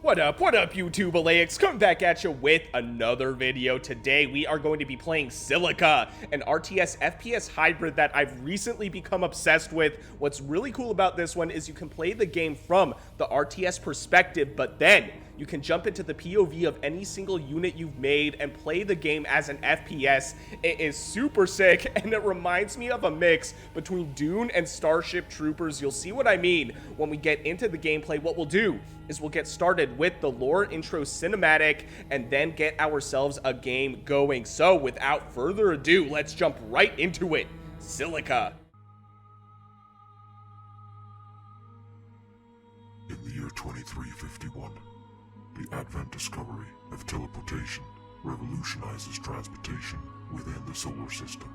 What up, YouTube Alayaks? Coming back at you with another video. Today, we are going to be playing Silica, an RTS FPS hybrid that I've recently become obsessed with. What's really cool about this one is you can play the game from the RTS perspective, but then you can jump into the POV of any single unit you've made and play the game as an FPS. It is super sick, and it reminds me of a mix between Dune and Starship Troopers. You'll see what I mean when we get into the gameplay. What we'll do is we'll get started with the lore intro cinematic and then get ourselves a game going. So without further ado, let's jump right into it. Silica. In the year 2351, the advent discovery of teleportation revolutionizes transportation within the solar system.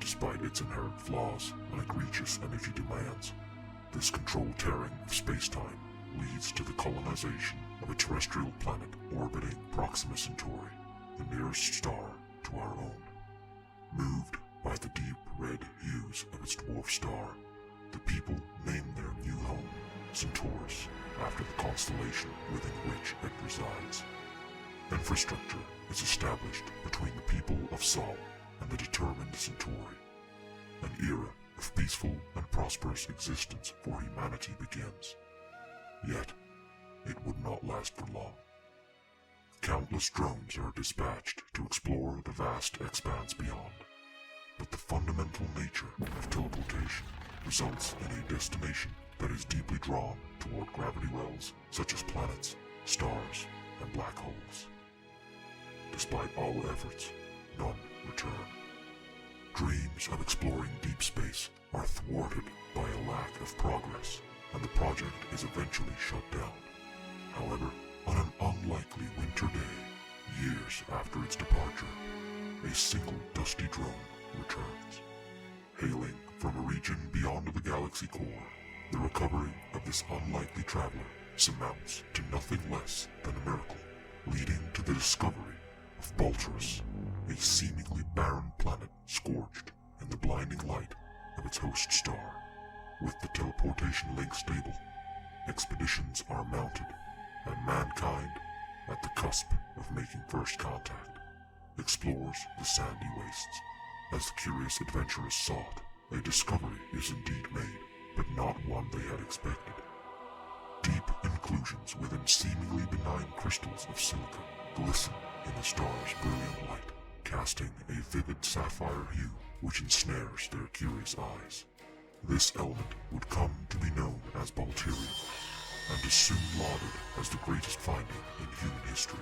Despite its inherent flaws and egregious energy demands, this controlled tearing of space-time leads to the colonization of a terrestrial planet orbiting Proxima Centauri, the nearest star to our own. Moved by the deep red hues of its dwarf star, the people named their new home Centaurus, after the constellation within which it resides. Infrastructure is established between the people of Sol and the determined Centauri. An era of peaceful and prosperous existence for humanity begins. Yet, it would not last for long. Countless drones are dispatched to explore the vast expanse beyond. But the fundamental nature of teleportation results in a destination that is deeply drawn toward gravity wells such as planets, stars, and black holes. Despite all efforts, none return. Dreams of exploring deep space are thwarted by a lack of progress, and the project is eventually shut down. However, on an unlikely winter day, years after its departure, a single dusty drone returns. Hailing from a region beyond the galaxy core, the recovery of this unlikely traveler amounts to nothing less than a miracle, leading to the discovery of Balturus, a seemingly barren planet scorched in the blinding light of its host star. With the teleportation link stable, expeditions are mounted, and mankind, at the cusp of making first contact, explores the sandy wastes. As the curious adventurers sought, a discovery is indeed made, but not one they had expected. Deep inclusions within seemingly benign crystals of silica glisten in the star's brilliant light, casting a vivid sapphire hue which ensnares their curious eyes. This element would come to be known as Balterium, and is soon lauded as the greatest finding in human history.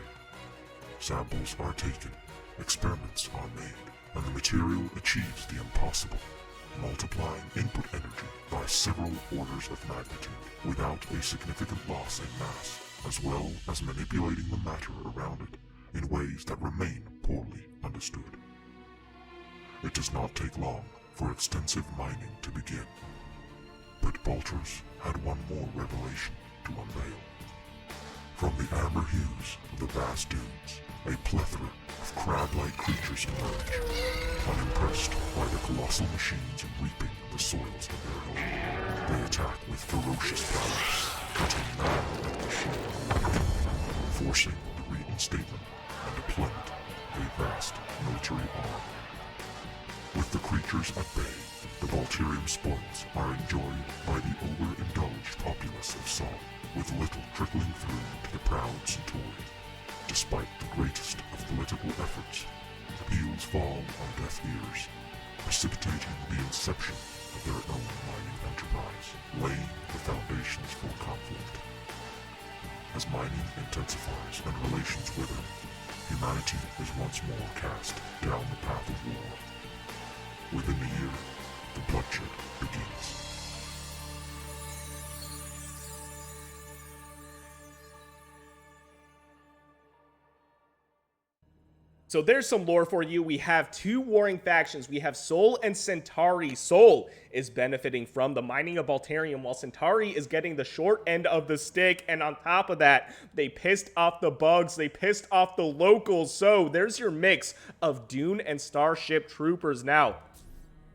Samples are taken, experiments are made, and the material achieves the impossible, multiplying input energy by several orders of magnitude without a significant loss in mass, as well as manipulating the matter around it in ways that remain poorly understood. It does not take long for extensive mining to begin, but Balturus had one more revelation to unveil. From the amber hues of the vast dunes, a plethora of crab-like creatures emerge, unimpressed by the colossal machines reaping the soils of their home. They attack with ferocious prowess, cutting man and machine, forcing the reinstatement and deployment of a vast military arm. With the creatures at bay, the Balterium spoils are enjoyed by the overindulged populace of Sol, with little trickling through to the proud Centauri. Despite the greatest of political efforts, appeals fall on deaf ears, precipitating the inception of their own mining enterprise, laying the foundations for conflict. As mining intensifies and relations wither, humanity is once more cast down the path of war. Within a year, the bloodshed begins. So there's some lore for you. We have two warring factions. We have Sol and Centauri. Sol is benefiting from the mining of Balterium, while Centauri is getting the short end of the stick. And on top of that, they pissed off the bugs. They pissed off the locals. So there's your mix of Dune and Starship Troopers. Now,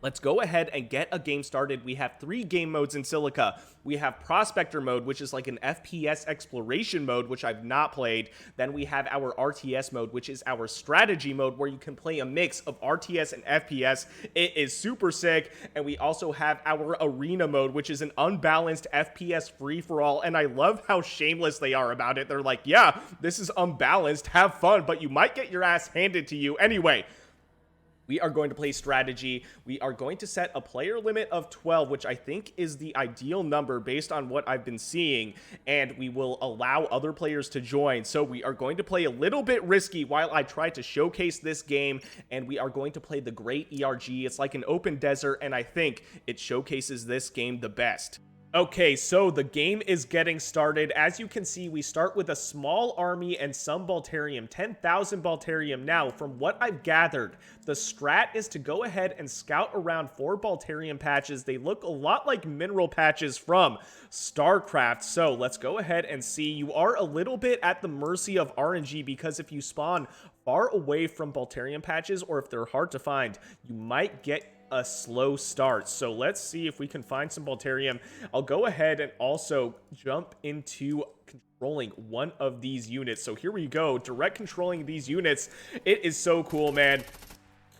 Let's go ahead and get a game started. We have 3 game modes in Silica. We have Prospector mode, which is like an FPS exploration mode, which I've not played. Then we have our RTS mode, which is our strategy mode, where you can play a mix of RTS and FPS. It is super sick. And we also have our arena mode, which is an unbalanced FPS free-for-all. And I love how shameless they are about it. They're like, yeah, this is unbalanced. Have fun, but you might get your ass handed to you. Anyway, we are going to play strategy. We are going to set a player limit of 12, which I think is the ideal number based on what I've been seeing, and we will allow other players to join. So we are going to play a little bit risky while I try to showcase this game, and we are going to play the Great ERG. It's like an open desert, and I think it showcases this game the best. Okay, so the game is getting started. As you can see, we start with a small army and some Balterium, 10,000 Balterium. Now, from what I've gathered, the strat is to go ahead and scout around 4 Balterium patches. They look a lot like mineral patches from StarCraft. So let's go ahead and see. You are a little bit at the mercy of RNG, because if you spawn far away from Balterium patches, or if they're hard to find, you might get a slow start. So let's see if we can find some Balterium. I'll go ahead and also jump into controlling one of these units. So here we go, direct controlling these units. It is so cool, man.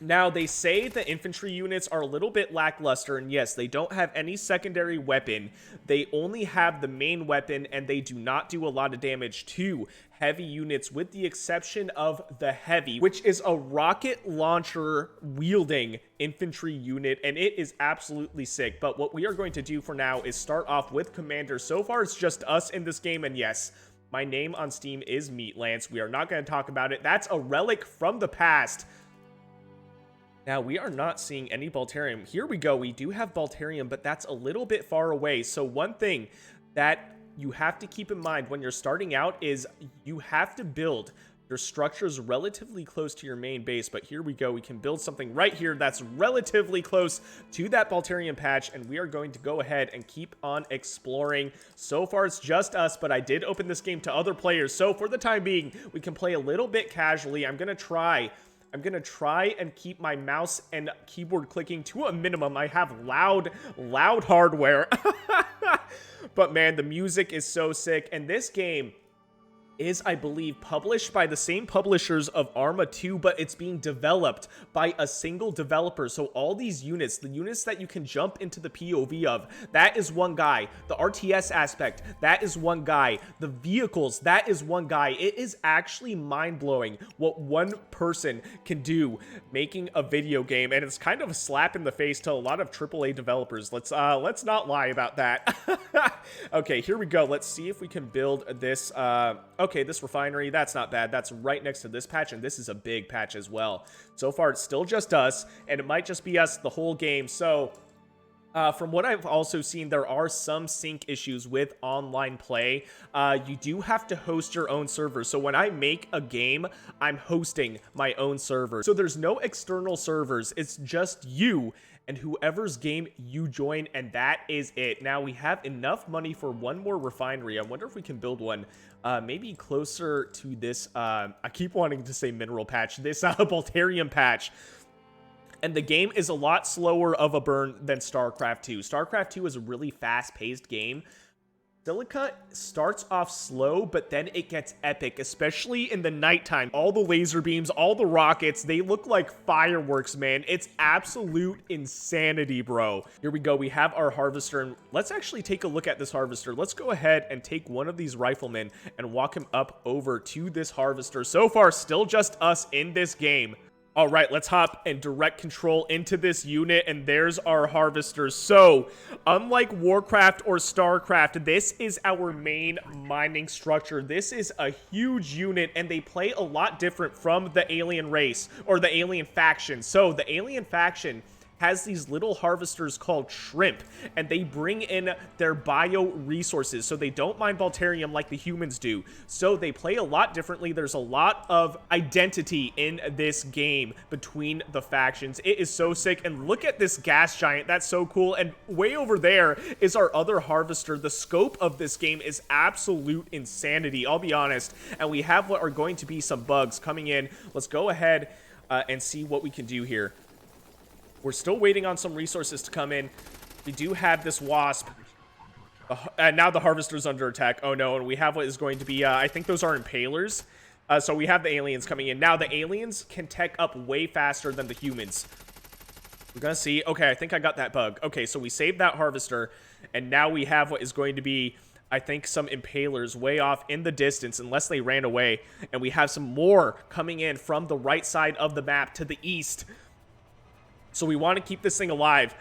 Now, they say the infantry units are a little bit lackluster, and yes, they don't have any secondary weapon. They only have the main weapon, and they do not do a lot of damage to heavy units, with the exception of the heavy, which is a rocket launcher wielding infantry unit, and it is absolutely sick. But what we are going to do for now is start off with Commander. So far, it's just us in this game, and yes, my name on Steam is Meatlance. We are not going to talk about it. That's a relic from the past. Now, we are not seeing any Balterium. Here we go. We do have Balterium, but that's a little bit far away. So one thing that you have to keep in mind when you're starting out is you have to build your structures relatively close to your main base. But here we go. We can build something right here that's relatively close to that Balterium patch, and we are going to go ahead and keep on exploring. So far, it's just us, but I did open this game to other players. So for the time being, we can play a little bit casually. I'm going to try and keep my mouse and keyboard clicking to a minimum. I have loud hardware. But man, the music is so sick. And this game is, I believe, published by the same publishers of Arma 2, but it's being developed by a single developer. So all these units, the units that you can jump into the POV of, that is one guy. The RTS aspect, that is one guy. The vehicles, that is one guy. It is actually mind-blowing what one person can do making a video game, and it's kind of a slap in the face to a lot of AAA developers. Let's not lie about that. Okay, here we go. Let's see if we can build this okay, this refinery, that's not bad. That's right next to this patch, and this is a big patch as well. So far, it's still just us, and it might just be us the whole game. So, from what I've also seen, there are some sync issues with online play. You do have to host your own server. So when I make a game, I'm hosting my own server. So there's no external servers. It's just you and whoever's game you join, and that is it. Now, we have enough money for one more refinery. I wonder if we can build one maybe closer to this, I keep wanting to say mineral patch, this Balterium patch. And the game is a lot slower of a burn than StarCraft 2. StarCraft 2 is a really fast-paced game. Silica starts off slow, but then it gets epic, especially in the nighttime. All the laser beams, all the rockets, they look like fireworks, man. It's absolute insanity, bro. Here we go. We have our harvester, and let's actually take a look at this harvester. Let's go ahead and take one of these riflemen and walk him up over to this harvester. So far, still just us in this game. All right, let's hop and direct control into this unit, and there's our harvester. So, unlike Warcraft or StarCraft, this is our main mining structure. This is a huge unit, and they play a lot different from the alien race, or the alien faction. So, the alien faction has these little harvesters called shrimp, and they bring in their bio resources, so they don't mine Balterium like the humans do. So they play a lot differently. There's a lot of identity in this game between the factions. It is so sick, and look at this gas giant. That's so cool. And way over there is our other harvester. The scope of this game is absolute insanity, I'll be honest. And we have what are going to be some bugs coming in. Let's go ahead and see what we can do here. We're still waiting on some resources to come in. We do have this wasp. And now the harvester's under attack. Oh no, and we have what is going to be, I think those are impalers. So we have the aliens coming in. Now the aliens can tech up way faster than the humans. We're gonna see. Okay, I think I got that bug. Okay, so we saved that harvester, and now we have what is going to be, I think, some impalers way off in the distance, unless they ran away. And we have some more coming in from the right side of the map to the east. So we want to keep this thing alive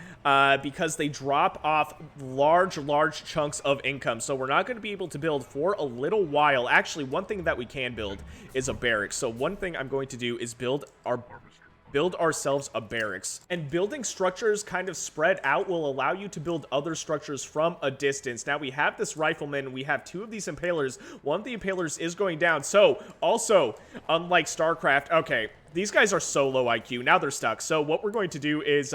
because they drop off large chunks of income. So we're not going to be able to build for a little while. Actually, one thing that we can build is a barracks. So one thing I'm going to do is build ourselves a barracks. And building structures kind of spread out will allow you to build other structures from a distance. Now we have this rifleman, we have 2 of these impalers. One of the impalers is going down. So also, unlike StarCraft, okay, these guys are so low IQ. Now they're stuck. So what we're going to do is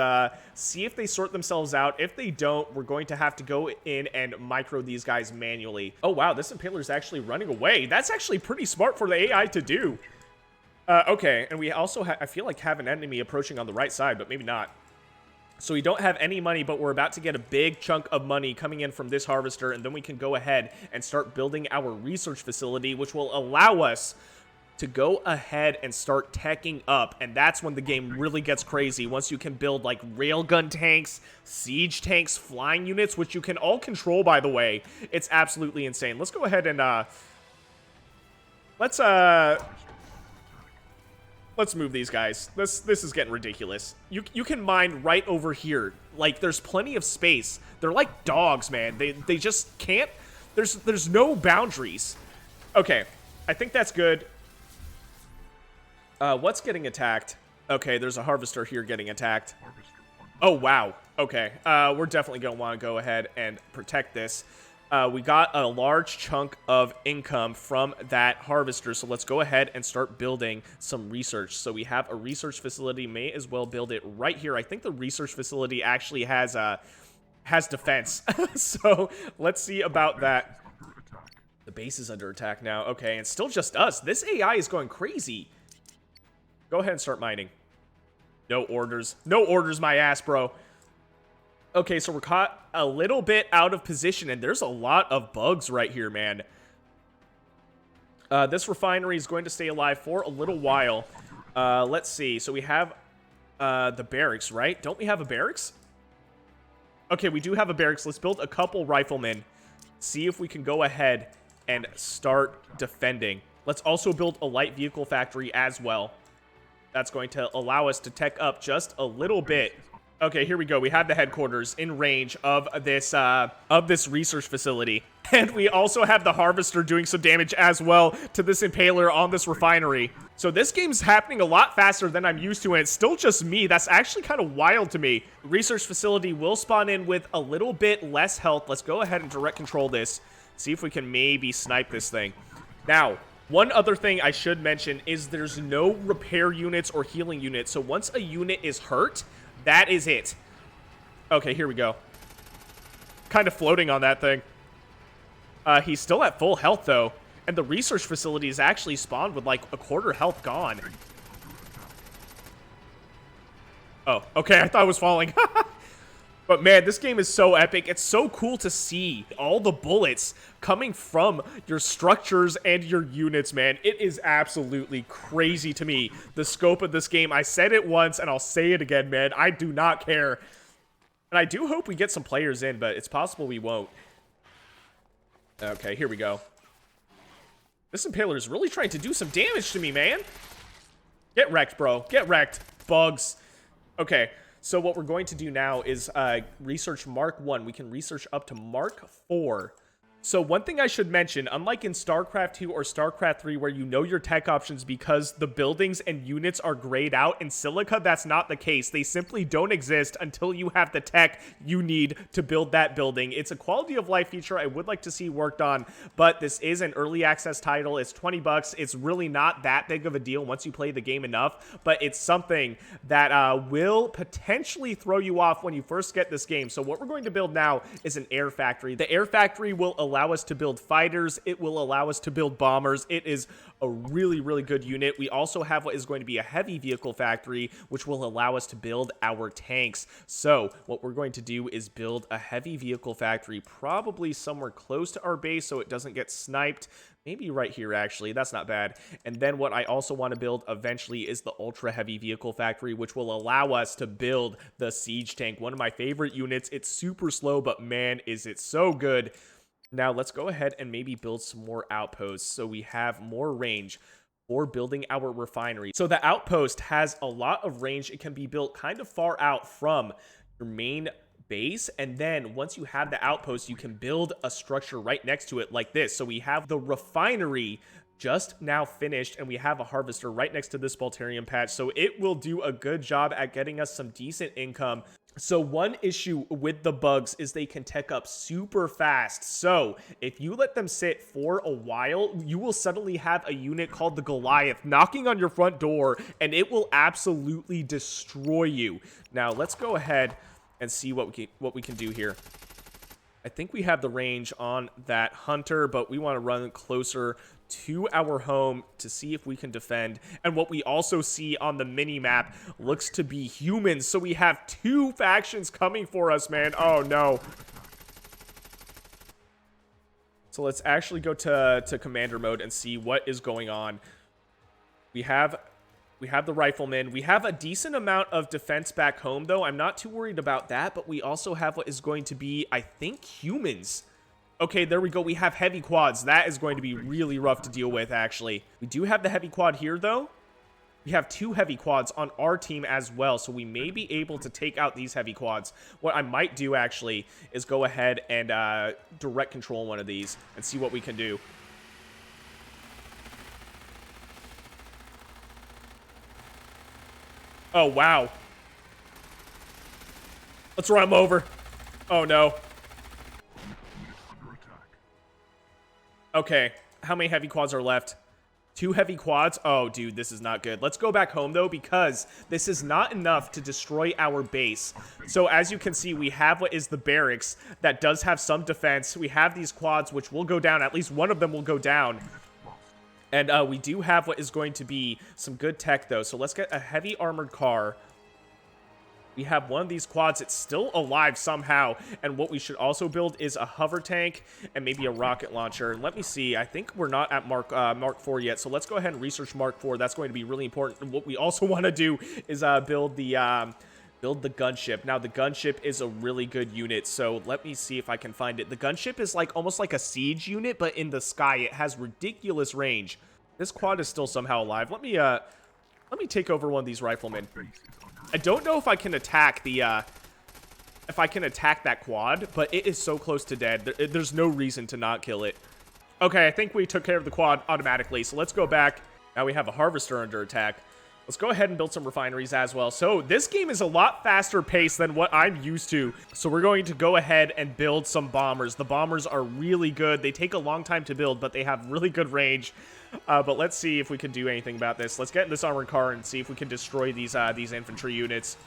see if they sort themselves out. If they don't, we're going to have to go in and micro these guys manually. Oh wow, this impaler is actually running away. That's actually pretty smart for the AI to do. Okay, and we also, I feel like, have an enemy approaching on the right side, but maybe not. So we don't have any money, but we're about to get a big chunk of money coming in from this harvester, and then we can go ahead and start building our research facility, which will allow us to go ahead and start teching up. And that's when the game really gets crazy, once you can build, like, railgun tanks, siege tanks, flying units, which you can all control, by the way. It's absolutely insane. Let's go ahead and, let's move these guys. This is getting ridiculous. You can mine right over here. Like, there's plenty of space. They're like dogs, man. They just can't. There's no boundaries. Okay, I think that's good. What's getting attacked? Okay, there's a harvester here getting attacked. Oh, wow. Okay, we're definitely going to want to go ahead and protect this. We got a large chunk of income from that harvester, so let's go ahead and start building some research. So we have a research facility, may as well build it right here. I think the research facility actually has defense. So let's see about that. The base is under attack now. Okay, and still just us. This AI is going crazy. Go ahead and start mining. No orders. No orders, my ass, bro. Okay, so we're caught a little bit out of position, and there's a lot of bugs right here, man. This refinery is going to stay alive for a little while. Let's see. So we have the barracks, right? Don't we have a barracks? Okay, we do have a barracks. Let's build a couple riflemen. See if we can go ahead and start defending. Let's also build a light vehicle factory as well. That's going to allow us to tech up just a little bit. Okay, here we go. We have the headquarters in range of this research facility. And we also have the harvester doing some damage as well to this impaler on this refinery. So this game's happening a lot faster than I'm used to, and it's still just me. That's actually kind of wild to me. Research facility will spawn in with a little bit less health. Let's go ahead and direct control this. See if we can maybe snipe this thing. Now, one other thing I should mention is there's no repair units or healing units. So once a unit is hurt, that is it. Okay, here we go. Kind of floating on that thing. He's still at full health, though. And the research facility is actually spawned with, like, a quarter health gone. Oh, okay, I thought I was falling. But, man, this game is so epic. It's so cool to see all the bullets coming from your structures and your units, man. It is absolutely crazy to me, the scope of this game. I said it once, and I'll say it again, man. I do not care. And I do hope we get some players in, but it's possible we won't. Okay, here we go. This impaler is really trying to do some damage to me, man. Get wrecked, bro. Get wrecked. Bugs. Okay. So what we're going to do now is research Mark 1. We can research up to Mark 4. So one thing I should mention, unlike in StarCraft 2 or StarCraft 3 where you know your tech options because the buildings and units are grayed out, in Silica that's not the case. They simply don't exist until you have the tech you need to build that building. It's a quality of life feature I would like to see worked on, but this is an early access title. It's 20 bucks. It's really not that big of a deal once you play the game enough, but it's something that will potentially throw you off when you first get this game. So what we're going to build now is an air factory. The air factory will allow us to build fighters. It will allow us to build bombers. It is a really, really good unit. We also have what is going to be a heavy vehicle factory, which will allow us to build our tanks. So what we're going to do is build a heavy vehicle factory, probably somewhere close to our base so it doesn't get sniped. Maybe right here, actually. That's not bad. And then what I also want to build eventually is the ultra heavy vehicle factory, which will allow us to build the siege tank. One of my favorite units. It's super slow, but man, is it so good. Now let's go ahead and maybe build some more outposts so we have more range for building our refinery. So the outpost has a lot of range. It can be built kind of far out from your main base, and then once you have the outpost, you can build a structure right next to it like this. So we have the refinery just now finished, and we have a harvester right next to this Balterium patch, so it will do a good job at getting us some decent income. So one issue with the bugs is they can tech up super fast. So if you let them sit for a while, you will suddenly have a unit called the Goliath knocking on your front door, and it will absolutely destroy you. Now let's go ahead and see what we can do here. I think we have the range on that hunter, but we want to run closer to our home to see if we can defend. And what we also see on the mini-map looks to be humans, so we have two factions coming for us, man. Oh, no. So let's actually go to commander mode and see what is going on. We have the riflemen. We have a decent amount of defense back home, though. I'm not too worried about that, but we also have what is going to be, I think, humans. Okay, there we go. We have heavy quads. That is going to be really rough to deal with, actually. We do have the heavy quad here, though. We have two heavy quads on our team as well, so we may be able to take out these heavy quads. What I might do, actually, is go ahead and direct control one of these and see what we can do. Oh, wow. Let's run him over. Oh, no. Okay, how many heavy quads are left? Two heavy quads? Oh, dude, this is not good. Let's go back home, though, because this is not enough to destroy our base. So, as you can see, we have what is the barracks that does have some defense. We have these quads, which will go down. At least one of them will go down. And we do have what is going to be some good tech, though. So, let's get a heavy armored car. We have one of these quads. It's still alive somehow. And what we should also build is a hover tank and maybe a rocket launcher. Let me see. I think we're not at Mark IV yet. So let's go ahead and research Mark IV. That's going to be really important. And what we also want to do is build the gunship. Now, the gunship is a really good unit. So let me see if I can find it. The gunship is like almost like a siege unit, but in the sky. It has ridiculous range. This quad is still somehow alive. Let me take over one of these riflemen. I don't know if I can attack the, if I can attack that quad, but it is so close to dead. There's no reason to not kill it. Okay, I think we took care of the quad automatically, so let's go back. Now we have a harvester under attack. Let's go ahead and build some refineries as well. So this game is a lot faster paced than what I'm used to. So we're going to go ahead and build some bombers. The bombers are really good. They take a long time to build, but they have really good range. But let's see if we can do anything about this. Let's get in this armored car and see if we can destroy these infantry units.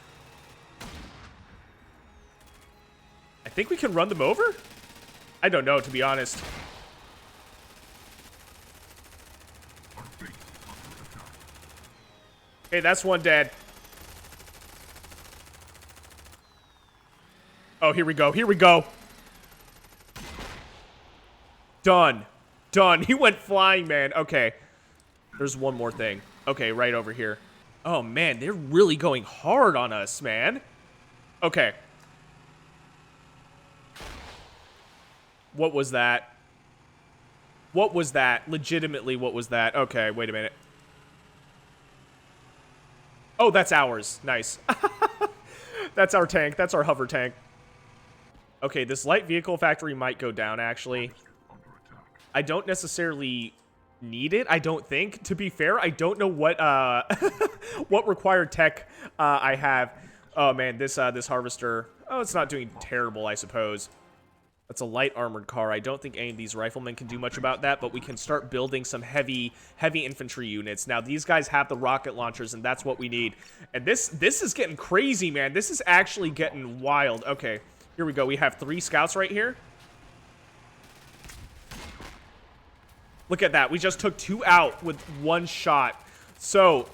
I think we can run them over? I don't know, to be honest. Okay, that's one dead. Oh, here we go. Here we go. Done. Done. He went flying, man. Okay. There's one more thing. Okay, right over here. Oh, man. They're really going hard on us, man. Okay. What was that? What was that? Legitimately, what was that? Okay, wait a minute. Oh, that's ours. Nice. That's our tank. That's our hover tank. Okay, this light vehicle factory might go down, actually. I don't necessarily need it, I don't think. To be fair, I don't know what what required tech I have. Oh, man, this harvester. Oh, it's not doing terrible, I suppose. That's a light armored car. I don't think any of these riflemen can do much about that, but we can start building some heavy infantry units. Now, these guys have the rocket launchers, and that's what we need. And this is getting crazy, man. This is actually getting wild. Okay, here we go. We have 3 scouts right here. Look at that. We just took 2 out with 1 shot. So,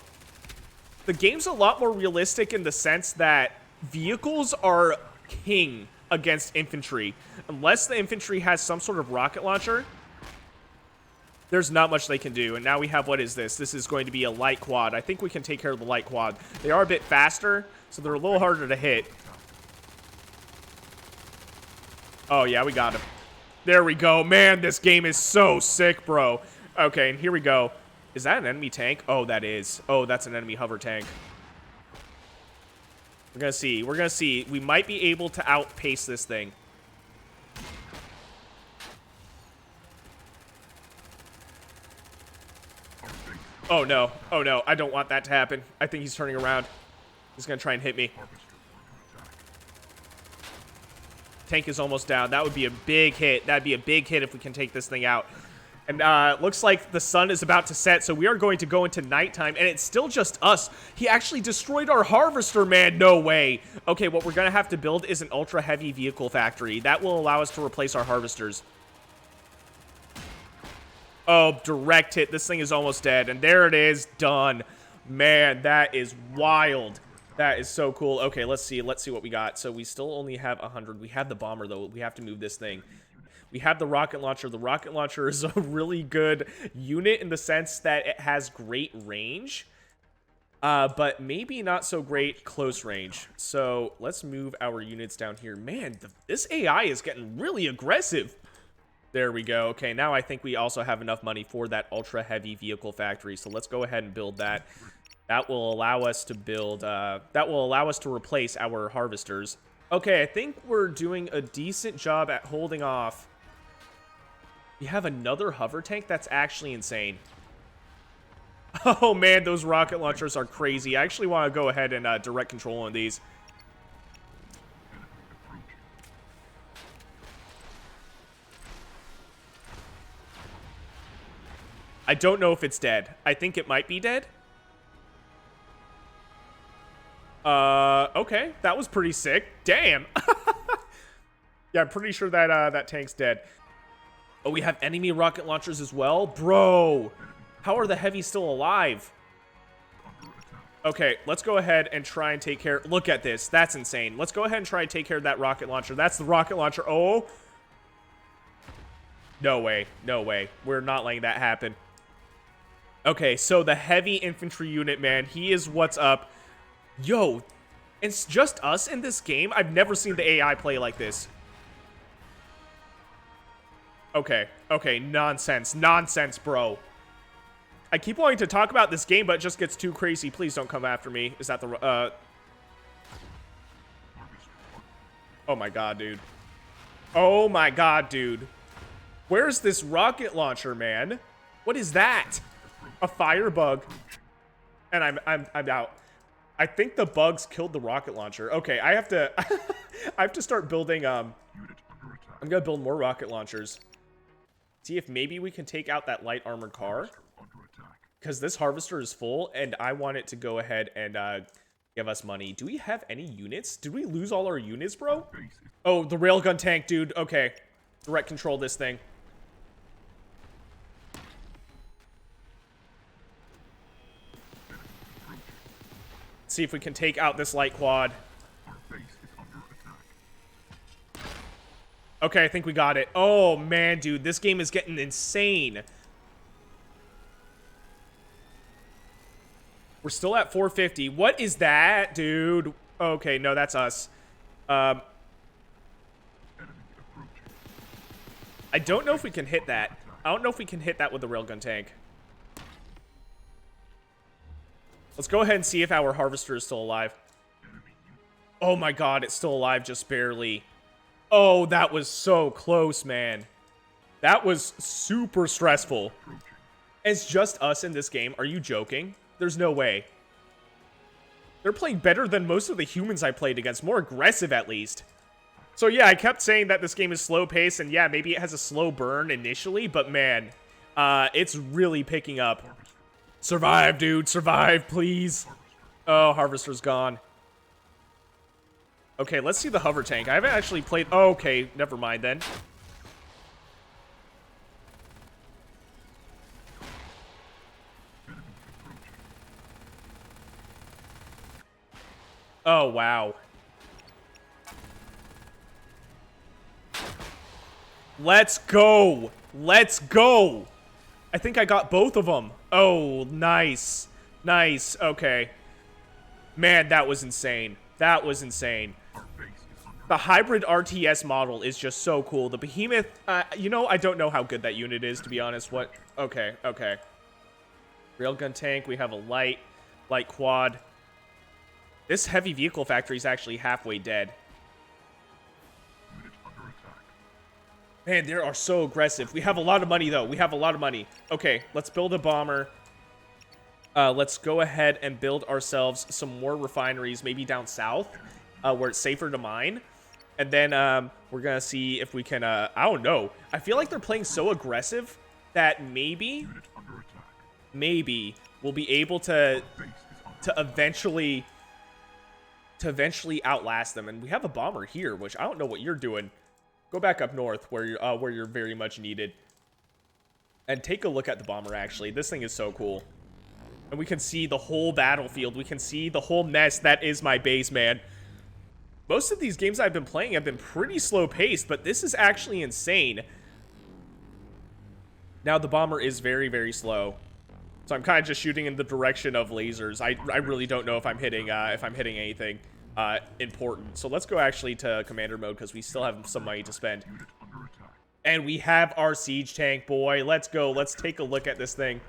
the game's a lot more realistic in the sense that vehicles are king against infantry. Unless the infantry has some sort of rocket launcher, there's not much they can do. And now we have, what is this? This is going to be a light quad. I think we can take care of the light quad. They are a bit faster, so they're a little harder to hit. Oh, yeah, we got him. There we go. Man, this game is so sick, bro. Okay, and here we go. Is that an enemy tank? Oh, that is. Oh, that's an enemy hover tank. We're gonna see. We're gonna see. We might be able to outpace this thing. Oh, no. Oh, no. I don't want that to happen. I think he's turning around. He's gonna try and hit me. Tank is almost down. That would be a big hit. That'd be a big hit if we can take this thing out. And looks like the sun is about to set, so we are going to go into nighttime, and it's still just us. He actually destroyed our harvester, man. No way. Okay, what we're going to have to build is an ultra-heavy vehicle factory. That will allow us to replace our harvesters. Oh, direct hit. This thing is almost dead, and there it is. Done. Man, that is wild. That is so cool. Okay, let's see. Let's see what we got. So we still only have 100. We have the bomber, though. We have to move this thing. We have the rocket launcher. The rocket launcher is a really good unit in the sense that it has great range, but maybe not so great close range. So let's move our units down here. Man, this AI is getting really aggressive. There we go. Okay, now I think we also have enough money for that ultra heavy vehicle factory. So let's go ahead and build that. That will allow us to build, that will allow us to replace our harvesters. Okay, I think we're doing a decent job at holding off. We have another hover tank? That's actually insane. Oh, man, those rocket launchers are crazy. I actually want to go ahead and direct control on these. I don't know if it's dead. I think it might be dead. Okay. That was pretty sick. Damn. Yeah, I'm pretty sure that, that tank's dead. Oh, we have enemy rocket launchers as well? Bro, how are the heavies still alive? Okay, let's go ahead and try and take care. Look at this. That's insane. Let's go ahead and try and take care of that rocket launcher. That's the rocket launcher. Oh. No way. No way. We're not letting that happen. Okay, so the heavy infantry unit, man, he is what's up. Yo, it's just us in this game. I've never seen the AI play like this. Okay, okay, nonsense, nonsense, bro. I keep wanting to talk about this game, but it just gets too crazy. Please don't come after me. Is that the, Oh my god, dude. Oh my god, dude. Where's this rocket launcher, man? What is that? A firebug. And I'm out. I think the bugs killed the rocket launcher. Okay, I have to I have to start building I'm gonna build more rocket launchers. See if maybe we can take out that light armored car. Because this harvester is full, and I want it to go ahead and give us money. Do we have any units? Did we lose all our units, bro? Oh, the railgun tank, dude. Okay. Direct control this thing. See if we can take out this light quad. Okay, I think we got it. Oh, man, dude. This game is getting insane. We're still at 450. What is that, dude? Okay, no, that's us. I don't know if we can hit that. I don't know if we can hit that with the railgun tank. Let's go ahead and see if our harvester is still alive. Oh my god, it's still alive just barely. Oh, that was so close, man. That was super stressful. It's just us in this game. Are you joking? There's no way. They're playing better than most of the humans I played against. More aggressive, at least. So, yeah, I kept saying that this game is slow-paced, and yeah, maybe it has a slow burn initially, but man, it's really picking up. Survive, dude. Survive, please. Oh, harvester's gone. Okay, let's see the hover tank. I haven't actually played... Oh, okay, never mind then. Oh, wow. Let's go. Let's go. I think I got both of them. Oh, nice. Nice. Okay. Man, that was insane. That was insane. The hybrid RTS model is just so cool. The behemoth, you know, I don't know how good that unit is, to be honest. What? Okay, okay. Railgun tank. We have a light quad. This heavy vehicle factory is actually halfway dead. Man, they are so aggressive. We have a lot of money, though. We have a lot of money. Okay, let's build a bomber. Let's go ahead and build ourselves some more refineries, maybe down south, where it's safer to mine. And then we're going to see if we can, I don't know. I feel like they're playing so aggressive that maybe we'll be able to eventually outlast them. And we have a bomber here, which I don't know what you're doing. Go back up north where you're very much needed. And take a look at the bomber, actually. This thing is so cool. And we can see the whole battlefield. We can see the whole mess that is my base, man. Most of these games I've been playing have been pretty slow-paced, but this is actually insane. Now the bomber is very, very slow. So I'm kind of just shooting in the direction of lasers. I really don't know if I'm hitting anything important. So let's go actually to commander mode because we still have some money to spend. And we have our siege tank, boy. Let's go. Let's take a look at this thing.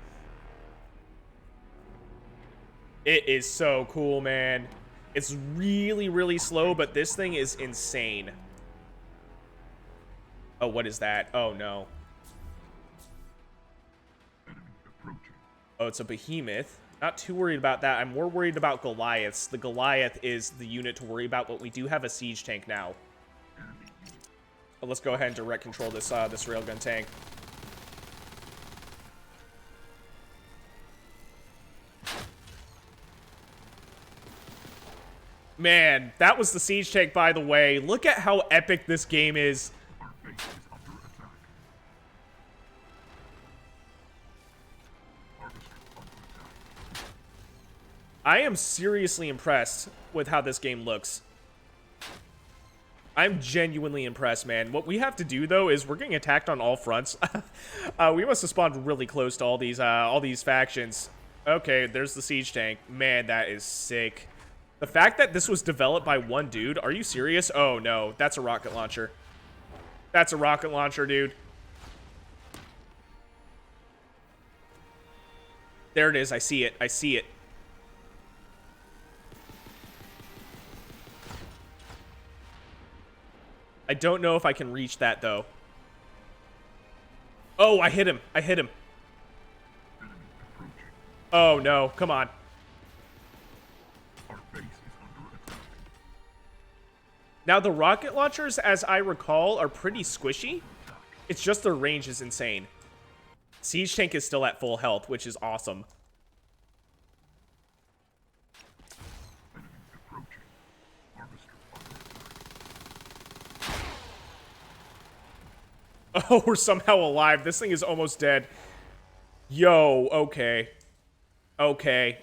It is so cool, man. It's really, really slow, but this thing is insane. Oh, what is that? Oh, no. Oh, it's a behemoth. Not too worried about that. I'm more worried about Goliaths. The Goliath is the unit to worry about, but we do have a siege tank now. But let's go ahead and direct control this this railgun tank. Man, that was the siege tank, by the way. Look at how epic this game is. I am seriously impressed with how this game looks. I'm genuinely impressed, man. What we have to do, though, is we're getting attacked on all fronts. We must have spawned really close to all these factions. Okay, there's the siege tank. Man, that is sick. The fact that this was developed by one dude, are you serious? Oh, no, that's a rocket launcher. That's a rocket launcher, dude. There it is. I see it. I see it. I don't know if I can reach that, though. Oh, I hit him. I hit him. Oh, no. Come on. Now, the rocket launchers, as I recall, are pretty squishy. It's just their range is insane. Siege tank is still at full health, which is awesome. Oh, we're somehow alive. This thing is almost dead. Yo, okay. Okay.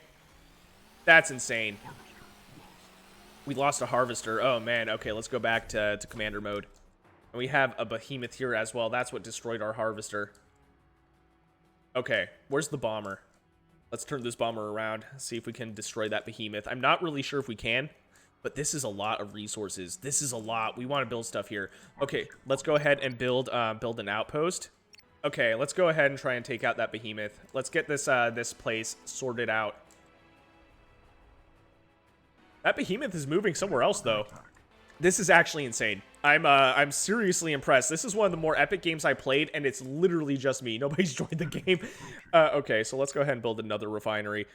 That's insane. We lost a harvester. Oh, man. Okay, let's go back to commander mode. And we have a behemoth here as well. That's what destroyed our harvester. Okay, where's the bomber? Let's turn this bomber around. See if we can destroy that behemoth. I'm not really sure if we can, but this is a lot of resources. This is a lot. We want to build stuff here. Okay, let's go ahead and build an outpost. Okay, let's go ahead and try and take out that behemoth. Let's get this this place sorted out. That behemoth is moving somewhere else, though. This is actually insane. I'm seriously impressed. This is one of the more epic games I played, and it's literally just me. Nobody's joined the game. Okay, so let's go ahead and build another refinery.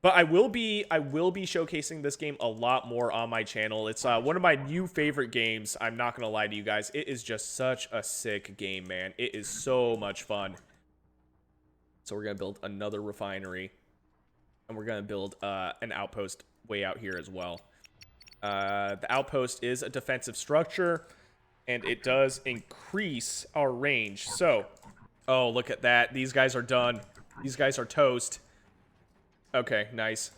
But I will be showcasing this game a lot more on my channel. It's one of my new favorite games. I'm not gonna lie to you guys. It is just such a sick game, man. It is so much fun. So we're gonna build another refinery, and we're gonna build an outpost way out here as well. The outpost is a defensive structure, and it does increase our range. So, oh, look at that. These guys are done. These guys are toast. Okay, nice.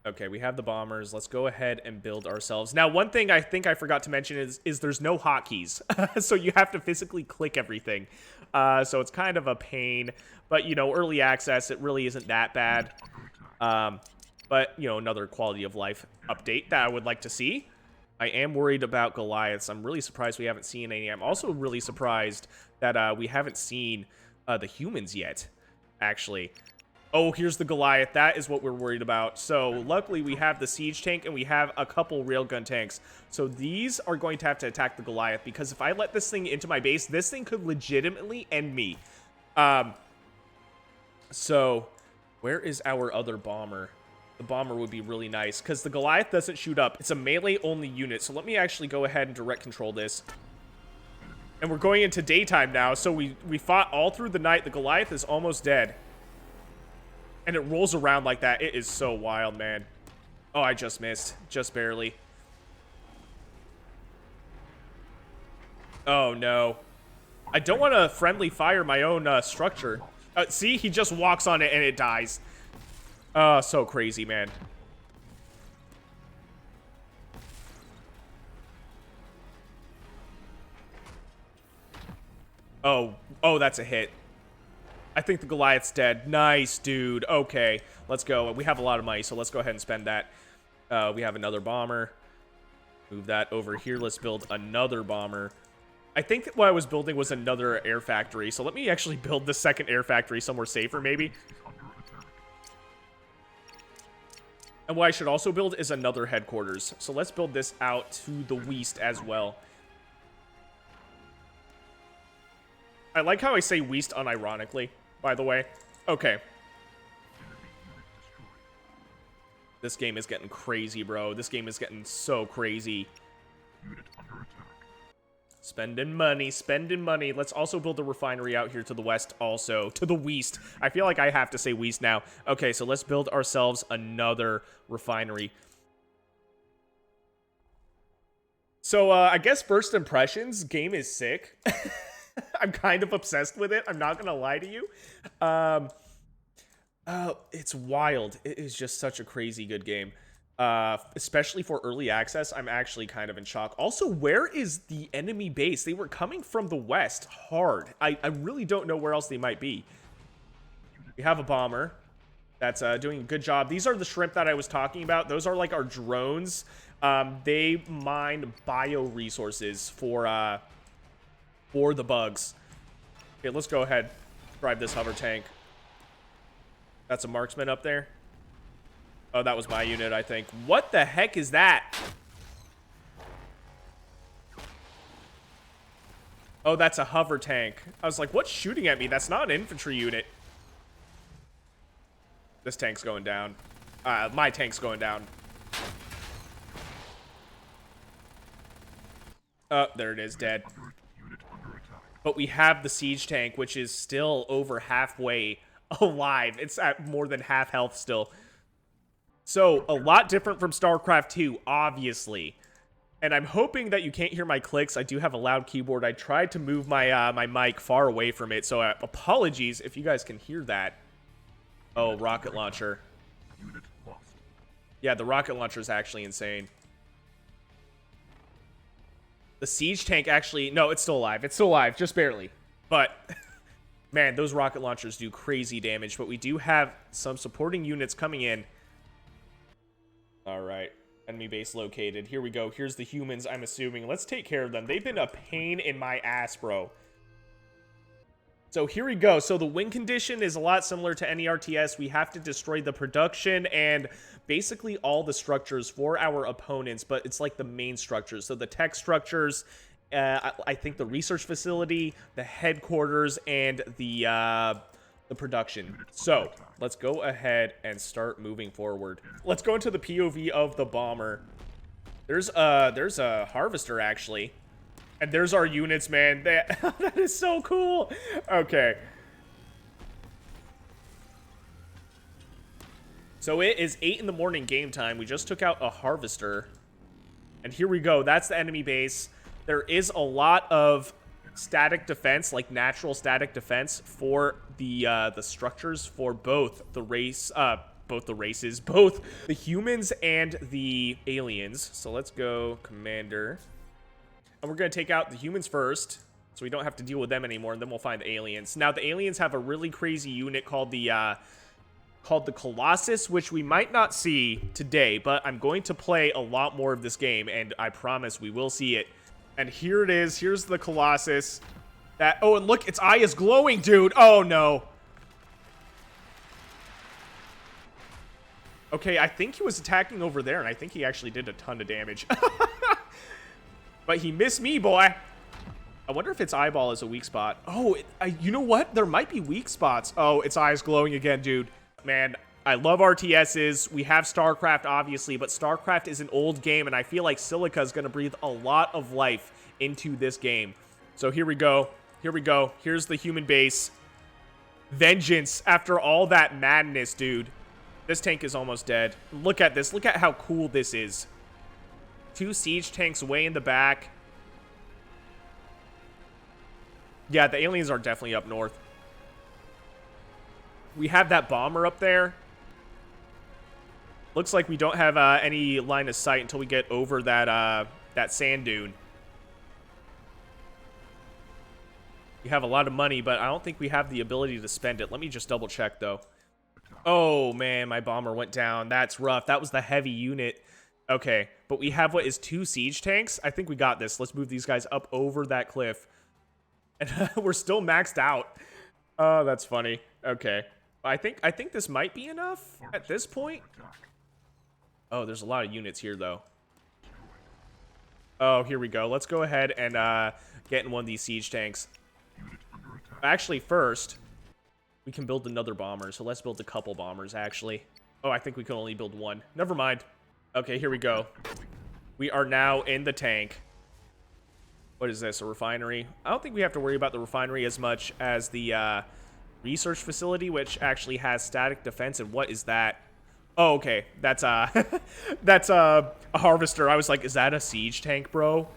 Okay, we have the bombers. Let's go ahead and build ourselves. Now, one thing I think I forgot to mention is there's no hotkeys. So you have to physically click everything. So it's kind of a pain. But, you know, early access, it really isn't that bad. But, you know, another quality of life update that I would like to see. I am worried about Goliaths. I'm really surprised we haven't seen any. I'm also really surprised that we haven't seen the humans yet, actually. Oh, here's the Goliath. That is what we're worried about. So, luckily, we have the siege tank, and we have a couple railgun tanks. So, these are going to have to attack the Goliath, because if I let this thing into my base, this thing could legitimately end me. So, where is our other bomber? The bomber would be really nice, because the Goliath doesn't shoot up. It's a melee-only unit, so let me actually go ahead and direct control this. And we're going into daytime now, so we fought all through the night. The Goliath is almost dead. And it rolls around like that. It is so wild, man. Oh, I just missed. Just barely. Oh, no. I don't want to friendly fire my own structure. See? He just walks on it and it dies. So crazy, man. Oh, that's a hit. I think the Goliath's dead. Nice, dude. Okay, let's go. We have a lot of money, so let's go ahead and spend that. We have another bomber. Move that over here. Let's build another bomber. I think that what I was building was another air factory, so let me actually build the second air factory somewhere safer, maybe. And what I should also build is another headquarters. So let's build this out to the west as well. I like how I say west unironically, by the way. Okay. This game is getting crazy, bro. This game is getting so crazy. Spending money, spending money. Let's also build a refinery out here to the west also. To the west. I feel like I have to say west now. Okay, so let's build ourselves another refinery. So, I guess first impressions, game is sick. I'm kind of obsessed with it. I'm not gonna lie to you. It's wild. It is just such a crazy good game. Especially for early access, I'm actually kind of in shock. Also, where is the enemy base? They were coming from the west hard. I really don't know where else they might be. We have a bomber that's doing a good job. These are the shrimp that I was talking about. Those are like our drones. They mine bioresources for the bugs. Okay, let's go ahead. Drive this hover tank. That's a marksman up there. Oh, that was my unit, I think. What the heck is that? Oh, that's a hover tank. I was like, what's shooting at me? That's not an infantry unit. This tank's going down. My tank's going down. Oh, there it is, dead. But we have the siege tank, which is still over halfway alive. It's at more than half health still. So, a lot different from StarCraft 2, obviously. And I'm hoping that you can't hear my clicks. I do have a loud keyboard. I tried to move my my mic far away from it, so apologies if you guys can hear that. Oh, rocket launcher. Yeah, the rocket launcher is actually insane. The siege tank actually... No, it's still alive. It's still alive, just barely. But, man, those rocket launchers do crazy damage. But we do have some supporting units coming in. All right. Enemy base located. Here we go. Here's the humans, I'm assuming. Let's take care of them. They've been a pain in my ass, bro. So here we go. So the win condition is a lot similar to any RTS. We have to destroy the production and basically all the structures for our opponents, but it's like the main structures. So the tech structures, I think the research facility, the headquarters, and the production. So let's go ahead and start moving forward. Let's go into the POV of the bomber. There's a harvester actually. And there's our units, man. That is so cool. Okay. So it is 8 in the morning game time. We just took out a harvester. And here we go. That's the enemy base. There is a lot of static defense, like natural static defense for the structures for both the both the races, both the humans and the aliens. So let's go commander. And we're going to take out the humans first, so we don't have to deal with them anymore, and then we'll find the aliens. Now, the aliens have a really crazy unit called the Colossus, which we might not see today, but I'm going to play a lot more of this game, and I promise we will see it. And here it is. Here's the Colossus. Oh, and look, its eye is glowing, dude. Oh, no. Okay, I think he was attacking over there, and I think he actually did a ton of damage. But he missed me, boy. I wonder if its eyeball is a weak spot. Oh, you know what? There might be weak spots. Oh, its eye is glowing again, dude. Man, I love RTSs. We have StarCraft, obviously, but StarCraft is an old game, and I feel like Silica is going to breathe a lot of life into this game. So here we go. Here we go. Here's the human base. Vengeance after all that madness, dude. This tank is almost dead. Look at this. Look at how cool this is. 2 siege tanks way in the back. Yeah, the aliens are definitely up north. We have that bomber up there. Looks like we don't have any line of sight until we get over that that sand dune. We have a lot of money, but I don't think we have the ability to spend it. Let me just double check, though. Oh, man, my bomber went down. That's rough. That was the heavy unit. Okay, but we have what is 2 siege tanks. I think we got this. Let's move these guys up over that cliff. And we're still maxed out. Oh, that's funny. Okay. I think this might be enough at this point. Oh, there's a lot of units here, though. Oh, here we go. Let's go ahead and get in one of these siege tanks. Actually, first, we can build another bomber. So let's build a couple bombers, actually. Oh, I think we can only build one. Never mind. Okay, here we go. We are now in the tank. What is this, a refinery? I don't think we have to worry about the refinery as much as the research facility, which actually has static defense. And what is that? Oh, okay. That's that's a harvester. I was like, is that a siege tank, bro?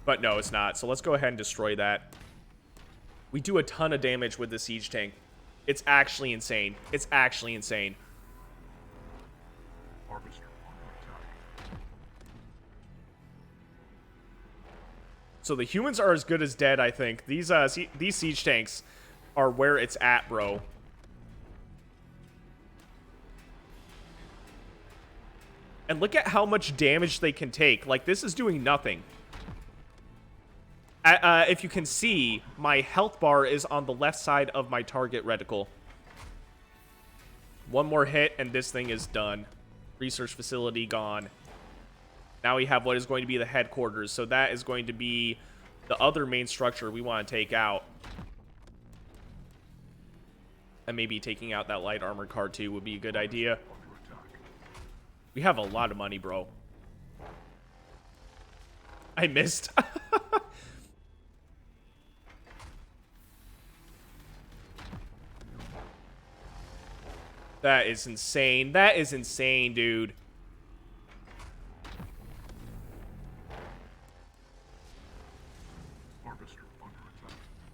But no, it's not. So let's go ahead and destroy that. We do a ton of damage with the siege tank. It's actually insane. It's actually insane. So the humans are as good as dead, I think. These siege tanks are where it's at, bro. And look at how much damage they can take. Like, this is doing nothing. If you can see, my health bar is on the left side of my target reticle. One more hit, and this thing is done. Research facility gone. Now we have what is going to be the headquarters. So that is going to be the other main structure we want to take out. And maybe taking out that light armored car too would be a good idea. We have a lot of money, bro. I missed. That is insane. That is insane, dude.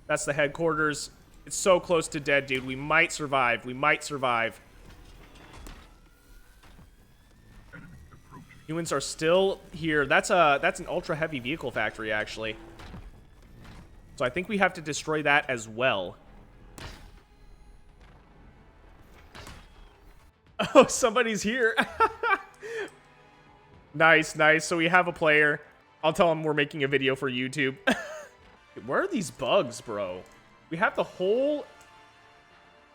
That's the headquarters. It's so close to dead, dude. We might survive. We might survive. Humans are still here. That's an ultra heavy vehicle factory, actually. So I think we have to destroy that as well. Oh, somebody's here. Nice, nice. So we have a player. I'll tell him we're making a video for YouTube. Where are these bugs, bro? We have the whole...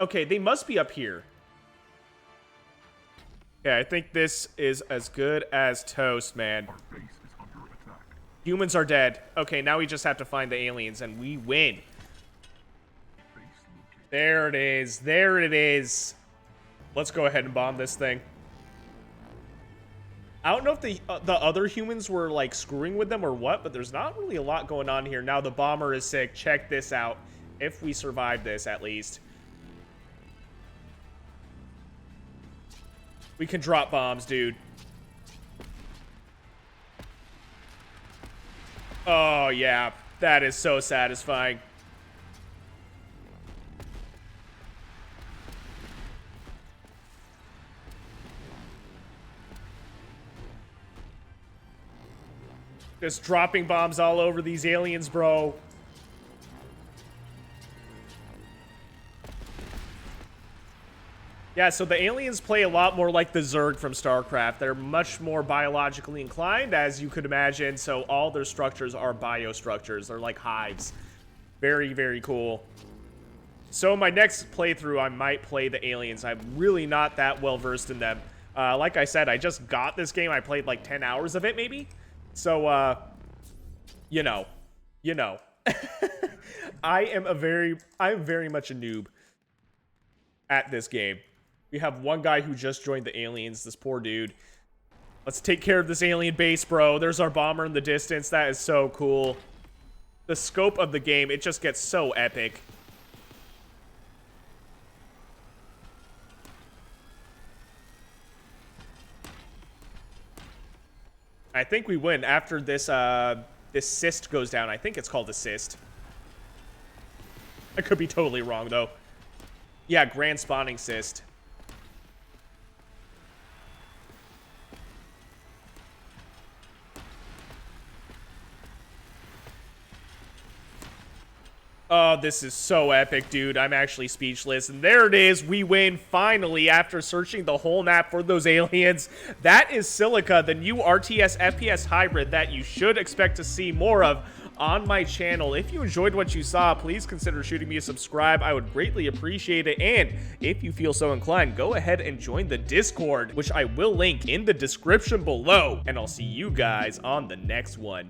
Okay, they must be up here. Yeah, I think this is as good as toast, man. Humans are dead. Okay, now we just have to find the aliens, and we win. There it is. There it is. Let's go ahead and bomb this thing. I don't know if the other humans were, like, screwing with them or what, but there's not really a lot going on here. Now the bomber is sick. Check this out. If we survive this, at least. We can drop bombs, dude. Oh, yeah. That is so satisfying. Just dropping bombs all over these aliens, bro. Yeah, so the aliens play a lot more like the Zerg from StarCraft. They're much more biologically inclined, as you could imagine, so all their structures are biostructures. They're like hives. Very, very cool. So my next playthrough, I might play the aliens. I'm really not that well versed in them. Like I said, I just got this game. I played like 10 hours of it, maybe. So, you know. I am very much a noob at this game. We have one guy who just joined the aliens, this poor dude. Let's take care of this alien base, bro. There's our bomber in the distance. That is so cool. The scope of the game, it just gets so epic. I think we win after this, this cyst goes down. I think it's called a cyst. I could be totally wrong, though. Yeah, grand spawning cyst. Oh, this is so epic, dude. I'm actually speechless. And there it is. We win finally after searching the whole map for those aliens. That is Silica, the new RTS FPS hybrid that you should expect to see more of on my channel. If you enjoyed what you saw, please consider shooting me a subscribe. I would greatly appreciate it. And if you feel so inclined, go ahead and join the Discord, which I will link in the description below. And I'll see you guys on the next one.